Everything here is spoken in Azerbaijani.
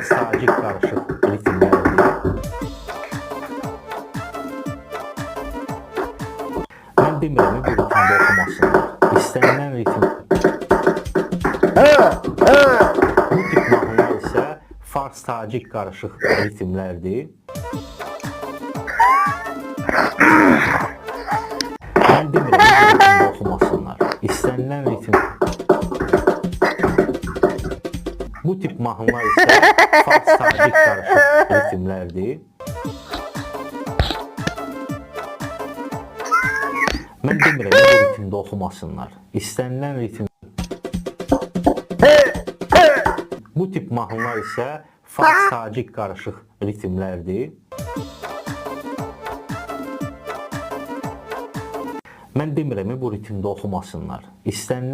Sacik karışıq ritmlərdir. Mən demirəm bu ritmdə oxumasınlar. İstənilən ritm. Bu tip mahnılar isə fars-tacik qarışıq ritmlərdir. Mən demirəm bu ritmdə oxumasınlar. İstənilən ritm. Bu tip mahnılar isə fars-tacik qarışıq ritmlərdir. Mən demirəm bu ritmdə oxumasınlar. İstənilən ritm. Bu tip mahnılar isə fars-tacik qarışıq ritmlərdir. Mən demirəm bu ritmdə oxumasınlar. İstənilən